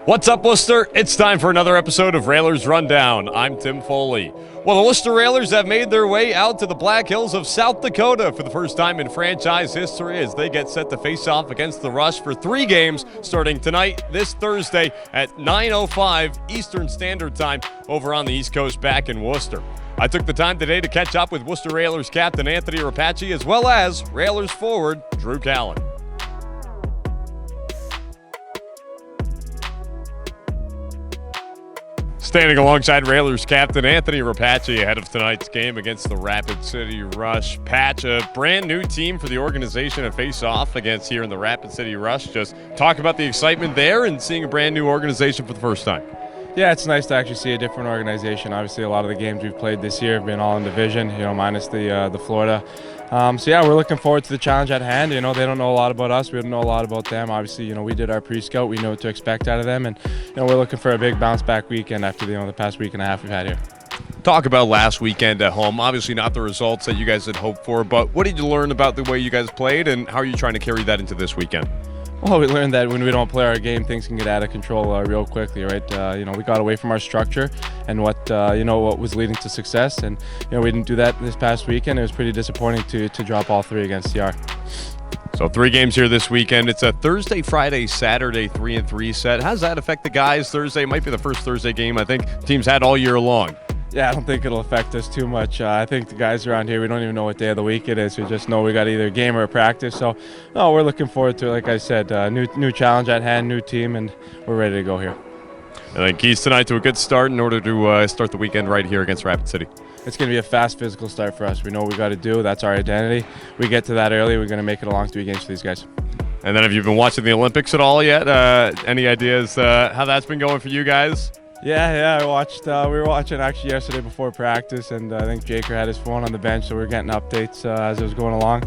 What's up, Worcester? It's time for another episode of Railers Rundown. I'm Tim Foley. Well, the Worcester Railers have made their way out to the Black Hills of South Dakota for the first time in franchise history as they get set to face off against the Rush for 3 games starting tonight, this Thursday at 9:05 Eastern Standard Time over on the East Coast back in Worcester. I took the time today to catch up with Worcester Railers captain Anthony Rapace as well as Railers forward Drew Callan. Standing alongside Railers captain Anthony Rapace ahead of tonight's game against the Rapid City Rush. Patch, a brand new team for the organization to face off against here in the Rapid City Rush. Just talk about the excitement there and seeing a brand new organization for the first time. Yeah, it's nice to actually see a different organization. Obviously, a lot of the games we've played this year have been all in division, minus the Florida. We're looking forward to the challenge at hand. They don't know a lot about us. We don't know a lot about them. Obviously, we did our pre-scout. We know what to expect out of them, and we're looking for a big bounce-back weekend after the past week and a half we've had here. Talk about last weekend at home. Obviously, not the results that you guys had hoped for, but what did you learn about the way you guys played, and how are you trying to carry that into this weekend? Well, we learned that when we don't play our game, things can get out of control real quickly, right? We got away from our structure and what was leading to success, and we didn't do that this past weekend. It was pretty disappointing to drop all 3 against CR. So 3 games here this weekend. It's a Thursday, Friday, Saturday 3-3 set. How does that affect the guys? Thursday might be the first Thursday game I think teams had all year long. Yeah, I don't think it'll affect us too much. I think the guys around here, we don't even know what day of the week it is. We just know we got either a game or a practice. So, no, we're looking forward to it. Like I said, new challenge at hand, new team, and we're ready to go here. And then keys tonight to a good start in order to start the weekend right here against Rapid City. It's going to be a fast, physical start for us. We know what we got to do. That's our identity. We get to that early, we're going to make it a long 3 games for these guys. And then have you been watching the Olympics at all yet? Any ideas how that's been going for you guys? Yeah, I watched. We were watching actually yesterday before practice, and I think Jaker had his phone on the bench, so we were getting updates as it was going along.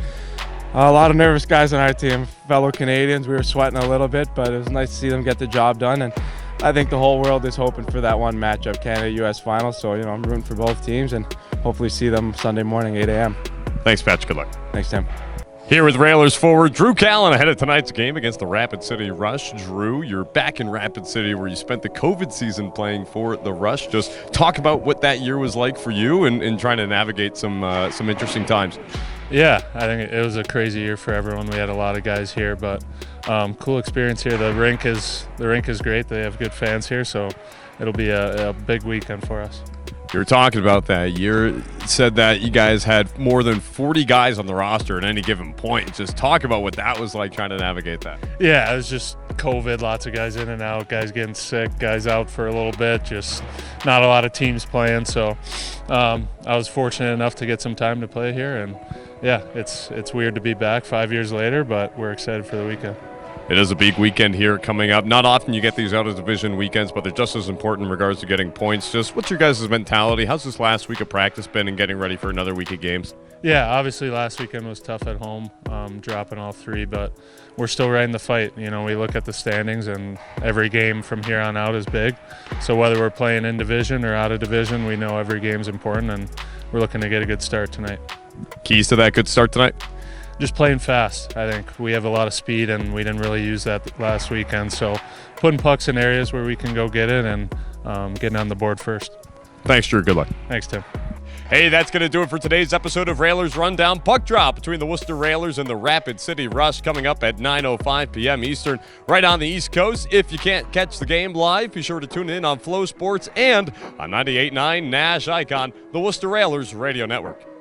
A lot of nervous guys on our team, fellow Canadians. We were sweating a little bit, but it was nice to see them get the job done. And I think the whole world is hoping for that one matchup, Canada-U.S. final. So I'm rooting for both teams, and hopefully see them Sunday morning, 8 a.m. Thanks, Patch. Good luck. Thanks, Tim. Here with Railers forward Drew Callan ahead of tonight's game against the Rapid City Rush. Drew, you're back in Rapid City where you spent the COVID season playing for the Rush. Just talk about what that year was like for you and trying to navigate some interesting times. Yeah, I think it was a crazy year for everyone. We had a lot of guys here, but cool experience here. The rink is great. They have good fans here, so it'll be a big weekend for us. You were talking about that. You said that you guys had more than 40 guys on the roster at any given point. Just talk about what that was like trying to navigate that. Yeah, it was just COVID, lots of guys in and out, guys getting sick, guys out for a little bit, just not a lot of teams playing. So I was fortunate enough to get some time to play here, and yeah, it's weird to be back 5 years later, but we're excited for the weekend. It is a big weekend here coming up. Not often you get these out-of-division weekends, but they're just as important in regards to getting points. Just what's your guys' mentality? How's this last week of practice been and getting ready for another week of games? Yeah, obviously last weekend was tough at home, dropping all 3, but we're still right in the fight. We look at the standings, and every game from here on out is big. So whether we're playing in division or out of division, we know every game's important, and we're looking to get a good start tonight. Keys to that good start tonight? Just playing fast. I think we have a lot of speed, and we didn't really use that last weekend. So putting pucks in areas where we can go get it and getting on the board first. Thanks, Drew. Good luck. Thanks, Tim. Hey, that's going to do it for today's episode of Railers Rundown. Puck drop between the Worcester Railers and the Rapid City Rush coming up at 9:05 p.m. Eastern, right on the East Coast. If you can't catch the game live, be sure to tune in on Flow Sports and on 98.9 Nash Icon, the Worcester Railers Radio Network.